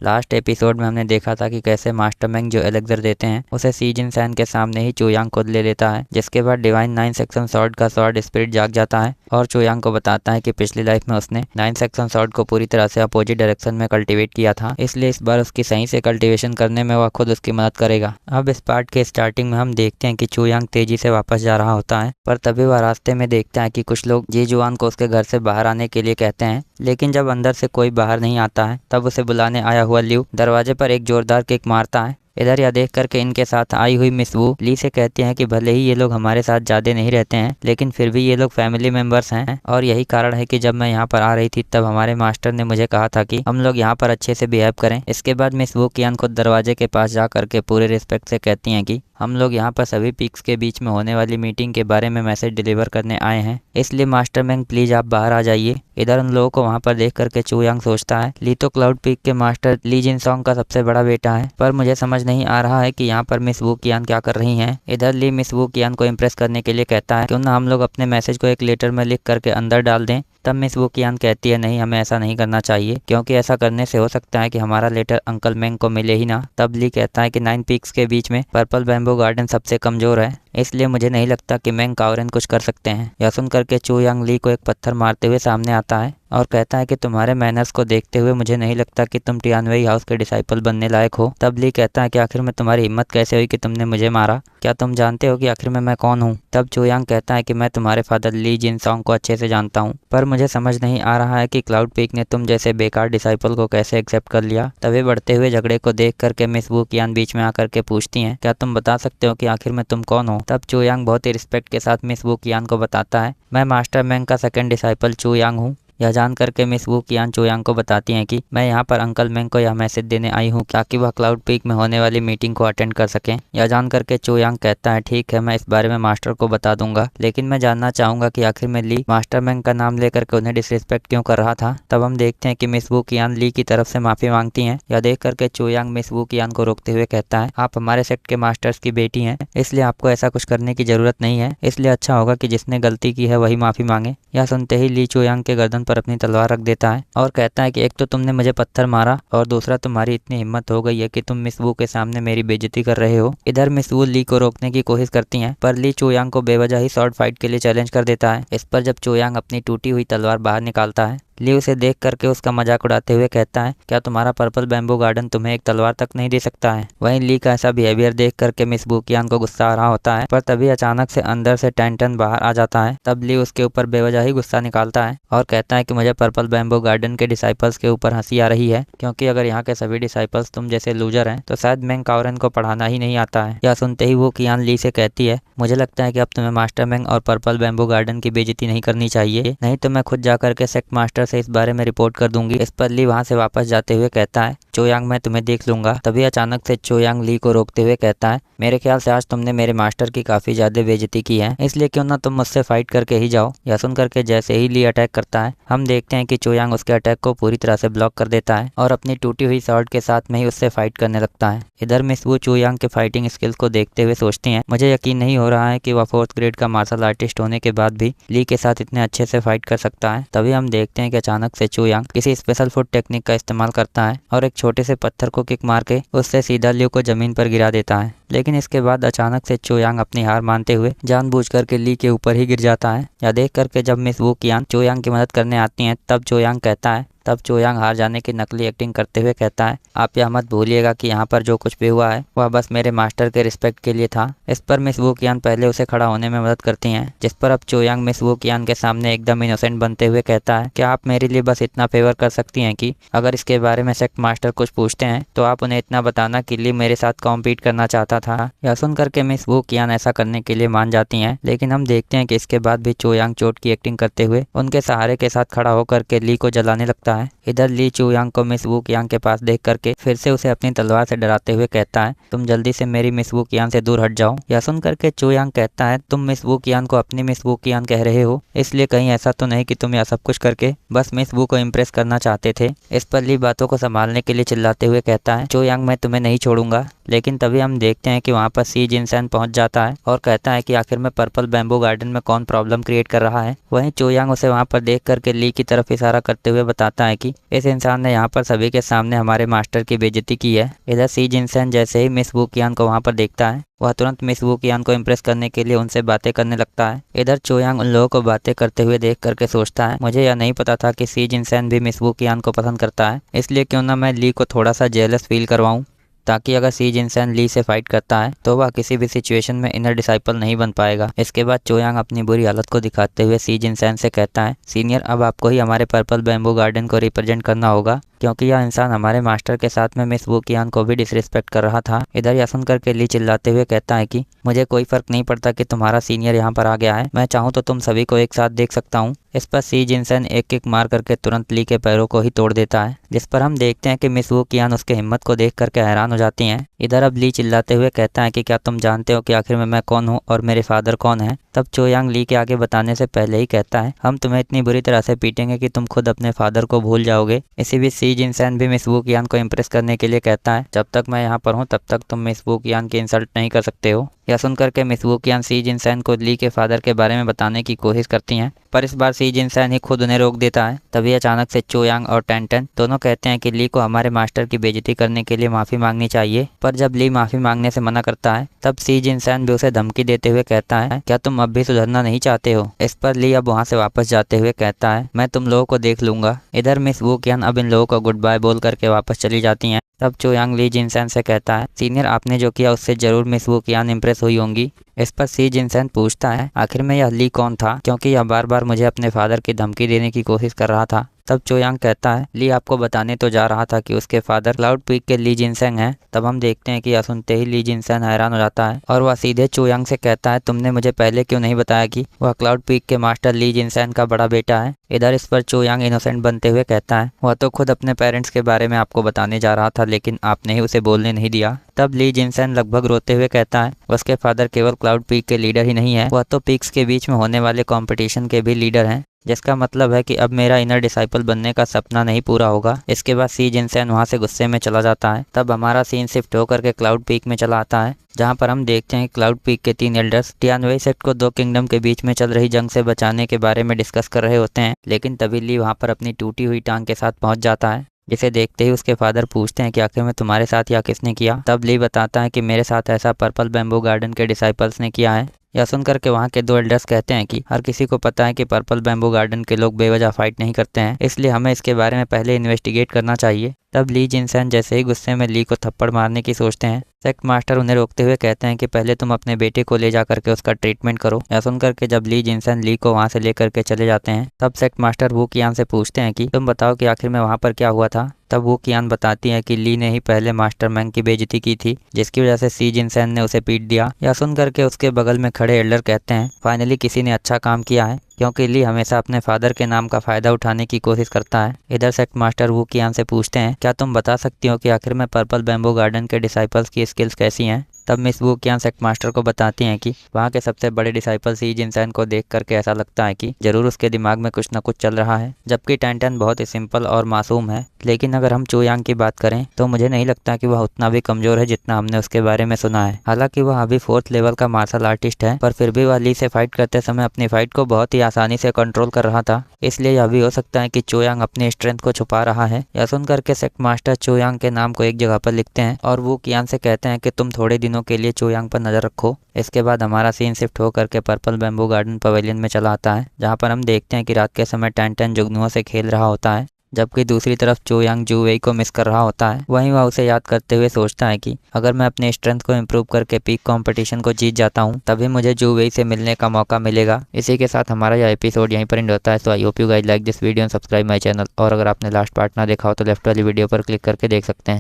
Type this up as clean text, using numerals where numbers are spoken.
Last episode में हमने देखा था कि कैसे मास्टर मैंग जो एलेक्जर देते हैं उसे सी जिनसैन के सामने ही चोयांग खुद ले लेता है, जिसके बाद डिवाइन 9 सेक्शन सॉर्ड का सॉर्ड स्पिरिट जाग जाता है और चोयांग को बताता है कि पिछली लाइफ में उसने 9 सेक्शन सॉर्ड को पूरी तरह से अपोजिट डायरेक्शन में कल्टीवेट किया था, इसलिए इस बार उसकी सही से कल्टीवेशन करने में वह खुद उसकी मदद करेगा। अब इस पार्ट के स्टार्टिंग में हम देखते हैं कि चोयांग तेजी से वापस जा रहा होता है, पर तभी वह रास्ते में देखता है कि कुछ लोग जी जुआन को उसके घर से बाहर आने के लिए कहते हैं, लेकिन जब अंदर से कोई बाहर नहीं आता है तब उसे बुलाने आया हुआ ल्यू दरवाजे पर एक जोरदार किक मारता है। इधर यह देख करके इनके साथ आई हुई मिस वू ली से कहती हैं कि भले ही ये लोग हमारे साथ ज़्यादा नहीं रहते हैं, लेकिन फिर भी ये लोग फैमिली मेंबर्स हैं और यही कारण है कि जब मैं यहाँ पर आ रही थी तब हमारे मास्टर ने मुझे कहा था कि हम लोग यहाँ पर अच्छे से बिहेव करें। इसके बाद मिस वू कियान खुद दरवाजे के पास जा करके पूरे रिस्पेक्ट से कहती हैं कि हम लोग यहाँ पर सभी पीक्स के बीच में होने वाली मीटिंग के बारे में मैसेज डिलीवर करने आए हैं, इसलिए मास्टर मैंग प्लीज आप बाहर आ जाइए। इधर उन लोगों को वहाँ पर देख करके चोयांग सोचता है ली तो क्लाउड पीक के मास्टर ली जिनसोंग का सबसे बड़ा बेटा है, पर मुझे समझ नहीं आ रहा है कि यहाँ पर मिस वू कियान क्या कर रही हैं। इधर ली मिस वू कियान को इम्प्रेस करने के लिए कहता है क्यों ना हम लोग अपने मैसेज को एक लेटर में लिख करके अंदर डाल दें। तब मिस वू कियान कहती है नहीं, हमें ऐसा नहीं करना चाहिए क्योंकि ऐसा करने से हो सकता है कि हमारा लेटर अंकल मैंग को मिले ही ना। तब ली कहता है कि 9 पीक्स के बीच में पर्पल बैम्बू गार्डन सबसे कमजोर है, इसलिए मुझे नहीं लगता कि मैंग काओरेन कुछ कर सकते हैं। यह सुन करके चोयांग ली को एक पत्थर मारते हुए सामने आता है और कहता है कि तुम्हारे मैनर्स को देखते हुए मुझे नहीं लगता कि तुम टियानवेई हाउस के डिसाइपल बनने लायक हो। तब ली कहता है कि आखिर में तुम्हारी हिम्मत कैसे हुई कि तुमने मुझे मारा, क्या तुम जानते हो कि आखिर में मैं कौन हूँ। तब चोयांग कहता है कि मैं तुम्हारे फादर ली जिनसोंग को अच्छे से जानता हूँ, पर मुझे समझ नहीं आ रहा है कि क्लाउड पीक ने तुम जैसे बेकार डिसाइपल को कैसे एक्सेप्ट कर लिया। तभी बढ़ते हुए झगड़े को देख करके मिस वू कियान बीच में आकर के पूछती हैं क्या तुम बता सकते हो कि आखिर में तुम कौन हो। तब चोयांग बहुत ही रिस्पेक्ट के साथ मिस वू कियान को बताता है मैं मास्टर मैंग का सेकंड डिसाइपल चोयांग हूँ। यह जान करके मिस वू कियान चोयांग को बताती हैं कि मैं यहाँ पर अंकल मैंग को यह मैसेज देने आई हूँ ताकि वह क्लाउड पीक में होने वाली मीटिंग को अटेंड कर सकें। यह जान करके चोयांग कहता है ठीक है, मैं इस बारे में मास्टर को बता दूंगा, लेकिन मैं जानना चाहूंगा कि आखिर में ली मास्टर मैंग का नाम लेकर के उन्हें डिसरिस्पेक्ट क्यों कर रहा था। तब हम देखते हैं कि मिस वू कियान ली की तरफ से माफी मांगती हैं। यह देख करके चोयांग मिस वू कियान को रोकते हुए कहता है आप हमारे सेक्ट के मास्टर्स की बेटी हैं, इसलिए आपको ऐसा कुछ करने की जरूरत नहीं है, इसलिए अच्छा होगा कि जिसने गलती की है वही माफी मांगे। यह सुनते ही ली चोयांग के गर्दन पर अपनी तलवार रख देता है और कहता है कि एक तो तुमने मुझे पत्थर मारा और दूसरा तुम्हारी इतनी हिम्मत हो गई है कि तुम मिस वू के सामने मेरी बेइज्जती कर रहे हो। इधर मिस वू ली को रोकने की कोशिश करती हैं, पर ली चोयांग को बेवजह ही शॉर्ट फाइट के लिए चैलेंज कर देता है। इस पर जब चोयांग अपनी टूटी हुई तलवार बाहर निकालता है, ली उसे देख करके उसका मजाक उड़ाते हुए कहता है क्या तुम्हारा पर्पल बैम्बू गार्डन तुम्हें एक तलवार तक नहीं दे सकता है। वहीं ली का ऐसा बिहेवियर देख करके मिस वू कियान को गुस्सा आ रहा होता है, पर तभी अचानक से अंदर से टैंटन बाहर आ जाता है। तब ली उसके ऊपर बेवजह ही गुस्सा निकालता है और कहता है कि मुझे पर्पल बैम्बू गार्डन के डिसाइपल्स के ऊपर हंसी आ रही है, क्योंकि अगर यहाँ के सभी डिसाइपल्स तुम जैसे लूजर हैं तो शायद मैंग काओरेन को पढ़ाना ही नहीं आता है। यह सुनते ही वो कियान ली से कहती है मुझे लगता है कि अब तुम्हें मास्टर मैंग और पर्पल बैम्बू गार्डन की बेइज्जती नहीं करनी चाहिए, नहीं तो मैं खुद जाकर के सेक्ट मास्टर से इस बारे में रिपोर्ट कर दूंगी। इस पर ली वहां से वापस जाते हुए कहता है चोयांग मैं तुम्हें देख लूंगा। तभी अचानक से चोयांग ली को रोकते हुए कहता है मेरे ख्याल से आज तुमने मेरे मास्टर की काफी ज्यादा बेइज्जती की है, इसलिए क्यों ना तुम मुझसे फाइट करके ही जाओ। यह सुन करके जैसे ही ली अटैक करता है, हम देखते हैं कि चोयांग उसके अटैक को पूरी तरह से ब्लॉक कर देता है और अपनी टूटी हुई स्वॉर्ड के साथ में ही उससे फाइट करने लगता है। इधर मिस वू चोयांग के फाइटिंग स्किल्स को देखते हुए सोचती हैं मुझे यकीन नहीं हो रहा है कि वह 4th ग्रेड का मार्शल आर्टिस्ट होने के बाद भी ली के साथ इतने अच्छे से फाइट कर सकता है। तभी हम देखते हैं कि अचानक से चोयांग किसी स्पेशल फुट टेक्निक का इस्तेमाल करता है और एक छोटे से पत्थर को किक मार के उससे सीधा ल्यू को जमीन पर गिरा देता है, लेकिन इसके बाद अचानक से चोयांग अपनी हार मानते हुए जानबूझ करके ली के ऊपर ही गिर जाता है। यह देख करके जब मिस वू कियान चोयांग की मदद करने आती हैं तब चोयांग हार जाने की नकली एक्टिंग करते हुए कहता है आप यह मत भूलिएगा कि यहाँ पर जो कुछ भी हुआ है वह बस मेरे मास्टर के रिस्पेक्ट के लिए था। इस पर मिस वू कियान पहले उसे खड़ा होने में मदद करती हैं, जिस पर अब चोयांग मिस वू कियान के सामने एकदम इनोसेंट बनते हुए कहता है क्या आप मेरे लिए बस इतना फेवर कर सकती हैं कि अगर इसके बारे में सेक्ट मास्टर कुछ पूछते हैं तो आप उन्हें इतना बताना कि ली मेरे साथ कॉम्पीट करना चाहता था। यह सुन करके मिस वू कियान ऐसा करने के लिए मान जाती हैं, लेकिन हम देखते हैं कि इसके बाद भी चोयांग चोट की एक्टिंग करते हुए उनके सहारे के साथ खड़ा होकर के ली को जलाने लगता है। इधर ली चोयांग को मिस वू कियान के पास देख करके फिर से उसे अपनी तलवार से डराते हुए कहता है तुम जल्दी से मेरी मिस वू कियान से दूर हट जाओ। यह सुन करके चोयांग कहता है तुम मिस वू कियान को अपनी मिस वू कियान कह रहे हो, इसलिए कहीं ऐसा तो नहीं कि तुम यह सब कुछ करके बस मिस वू को इम्प्रेस करना चाहते थे। इस पर ली बातों को संभालने के लिए चिल्लाते हुए कहता है चोयांग मैं तुम्हें नहीं छोड़ूंगा। लेकिन तभी हम देखते हैं कि वहाँ पर सी जिनसैन पहुंच जाता है और कहता है कि आखिर में पर्पल बैम्बू गार्डन में कौन प्रॉब्लम क्रिएट कर रहा है। वहीं चोयांग उसे वहाँ पर देख करके ली की तरफ इशारा करते हुए बताता कहता है कि इस इंसान ने यहाँ पर सभी के सामने हमारे मास्टर की बेइज्जती की है। इधर सी जिनसेन जैसे ही मिस वू कियान को वहाँ पर देखता है, वह तुरंत मिस वू कियान को इम्प्रेस करने के लिए उनसे बातें करने लगता है। इधर चो यांग उन लोगों को बातें करते हुए देख करके सोचता है, मुझे यह नहीं पता था कि सी जिनसेन भी मिस वू कियान को पसंद करता है, इसलिए क्यों ना मैं ली को थोड़ा सा जेलस फील करवाऊँ, ताकि अगर सी जिनसेन ली से फाइट करता है तो वह किसी भी सिचुएशन में इनर डिसाइपल नहीं बन पाएगा। इसके बाद चो यांग अपनी बुरी हालत को दिखाते हुए सी जिनसेन से कहता है, सीनियर अब आपको ही हमारे पर्पल बैम्बू गार्डन को रिप्रेजेंट करना होगा, क्योंकि यह इंसान हमारे मास्टर के साथ में मिस वू कियान को भी डिसरिस्पेक्ट कर रहा था। इधर यह सुनकर के ली चिल्लाते हुए कहता है कि मुझे कोई फर्क नहीं पड़ता कि तुम्हारा सीनियर यहाँ पर आ गया है, मैं चाहूँ तो तुम सभी को एक साथ देख सकता हूँ। इस पर सी जिनसेन एक किक मार करके तुरंत ली के पैरों को ही तोड़ देता है, जिस पर हम देखते हैं कि मिस वू कियान उसके हिम्मत को देख करके हैरान हो जाती हैं। इधर अब ली चिल्लाते हुए कहता है कि क्या तुम जानते हो कि आखिर में मैं कौन हूँ और मेरे फादर कौन है। तब चो यांग ली के आगे बताने से पहले ही कहता है, हम तुम्हें इतनी बुरी तरह से पीटेंगे कि तुम खुद अपने फादर को भूल जाओगे। इसी बीच सी जिनसेन भी मिस वू कियान को इम्प्रेस करने के लिए कहता है, जब तक मैं यहाँ पर हूँ तब तक तुम मिस वू कियान की इंसल्ट नहीं कर सकते हो। यह सुनकर के मिस वू कियान सी जिनसेन को ली के फादर के बारे में बताने की कोशिश करती हैं, पर इस बार सी जिनसेन ही खुद उन्हें रोक देता है। तभी अचानक से चो यांग और टेंटन दोनों कहते हैं कि ली को हमारे मास्टर की बेइज्जती करने के लिए माफ़ी मांगनी चाहिए, पर जब ली माफ़ी मांगने से मना करता है तब सी जिनसेन भी उसे धमकी देते हुए कहता है, क्या तुम अब भी सुधरना नहीं चाहते हो। इस पर ली अब वहाँ से वापस जाते हुए कहता है, मैं तुम लोगों को देख लूंगा। इधर मिस वू कियान अब इन लोगों को गुड बाय बोल करके वापस चली जाती हैं। तब चो यांग ली जिनसेन से कहता है, सीनियर आपने जो किया उससे जरूर मिस वू कियान इम्प्रेस हुई होंगी। इस पर सी जिनसेन पूछता है, आखिर में यह ली कौन था, क्योंकि यह बार बार मुझे अपने फादर की धमकी देने की कोशिश कर रहा था। तब चो यांग कहता है, ली आपको बताने तो जा रहा था कि उसके फादर क्लाउड पीक के ली जिनसेंग हैं। तब हम देखते हैं कि यह सुनते ही ली जिनसेन हैरान हो जाता है और वह सीधे चो यांग से कहता है, तुमने मुझे पहले क्यों नहीं बताया कि वह क्लाउड पीक के मास्टर ली जिनसेन का बड़ा बेटा है। इधर इस पर चो यांग इनोसेंट बनते हुए कहता है, वह तो खुद अपने पेरेंट्स के बारे में आपको बताने जा रहा था, लेकिन आपने ही उसे बोलने नहीं दिया। तब ली जिनसेन लगभग रोते हुए कहता है, उसके फादर केवल क्लाउड पीक के लीडर ही नहीं है, वह तो पीक्स के बीच में होने वाले कंपटीशन के भी लीडर हैं, जिसका मतलब है कि अब मेरा इनर डिसाइपल बनने का सपना नहीं पूरा होगा। इसके बाद सी जिनसेन वहाँ से गुस्से में चला जाता है। तब हमारा सीन शिफ्ट होकर के क्लाउड पीक में चला आता है, जहाँ पर हम देखते हैं कि क्लाउड पीक के 3 एल्डर्स टियानवे सेट को 2 किंगडम के बीच में चल रही जंग से बचाने के बारे में डिस्कस कर रहे होते हैं। लेकिन तभी ली वहाँ पर अपनी टूटी हुई टांग के साथ पहुँच जाता है, जिसे देखते ही उसके फादर पूछते हैं कि आखिर में तुम्हारे साथ या किसने किया। तब ली बताता है कि मेरे साथ ऐसा पर्पल बैम्बू गार्डन के डिसाइपल्स ने किया है। यह सुनकर के वहाँ के 2 एल्डर्स कहते हैं कि हर किसी को पता है कि पर्पल बैम्बू गार्डन के लोग बेवजह फाइट नहीं करते हैं, इसलिए हमें इसके बारे में पहले इन्वेस्टिगेट करना चाहिए। तब ली जिनसेन जैसे ही गुस्से में ली को थप्पड़ मारने की सोचते हैं, सेक्ट मास्टर उन्हें रोकते हुए कहते हैं कि पहले तुम अपने बेटे को ले जा करके उसका ट्रीटमेंट करो। यह सुनकर के जब ली जिनसेन ली को वहाँ से लेकर के चले जाते हैं, तब सेक्ट मास्टर वू कियान से पूछते हैं कि तुम बताओ कि आखिर में वहाँ पर क्या हुआ था। तब वू कियान बताती है कि ली ने ही पहले मास्टर मैंग की बेइज्जती की थी, जिसकी वजह से सी जिनसेन ने उसे पीट दिया। यह सुनकर के उसके बगल में खड़े एल्डर कहते हैं, फाइनली किसी ने अच्छा काम किया है, क्योंकि ली हमेशा अपने फादर के नाम का फायदा उठाने की कोशिश करता है। इधर सेक्ट मास्टर वू कियान से पूछते हैं, क्या तुम बता सकती हो कि आखिर में पर्पल बैम्बू गार्डन के डिसाइपल्स की स्किल्स कैसी हैं। तब मिस वू कियान सेक्ट मास्टर को बताती हैं कि वहाँ के सबसे बड़े डिसाइपल सी जिनसेन को देख करके ऐसा लगता है कि जरूर उसके दिमाग में कुछ न कुछ चल रहा है, जबकि टेंटन बहुत ही सिंपल और मासूम है। लेकिन अगर हम चो यांग की बात करें तो मुझे नहीं लगता कि वह उतना भी कमजोर है जितना हमने उसके बारे में सुना है। हालांकि वह अभी 4th लेवल का मार्शल आर्टिस्ट है, पर फिर भी वह ली से फाइट करते समय अपनी फाइट को बहुत ही आसानी से कंट्रोल कर रहा था, इसलिए यह भी हो सकता है कि चो यांग अपनी स्ट्रेंथ को छुपा रहा है। यह सुनकर के सेक्ट मास्टर चो यांग के नाम को एक जगह पर लिखते हैं और वू कियान से कहते हैं कि तुम थोड़े दिनों के लिए चो यांग पर नजर रखो। इसके बाद हमारा सीन शिफ्ट होकर के पर्पल बैम्बू गार्डन पवेलियन में चला आता है, जहाँ पर हम देखते हैं कि रात के समय टेंटन जुगनुओं से खेल रहा होता है, जबकि दूसरी तरफ चो यांग जू वेई को मिस कर रहा होता है। वहीं वह उसे याद करते हुए सोचता है कि अगर मैं अपने स्ट्रेंथ को इम्प्रूव करके पीक कंपटीशन को जीत जाता हूं, तभी मुझे जू वेई से मिलने का मौका मिलेगा। इसी के साथ हमारा यह एपिसोड यहीं पर एंड होता है। तो I hope you guys like this video and subscribe my channel. और अगर आपने लास्ट पार्ट ना देखा हो तो लेफ्ट वाली वीडियो पर क्लिक करके देख सकते हैं।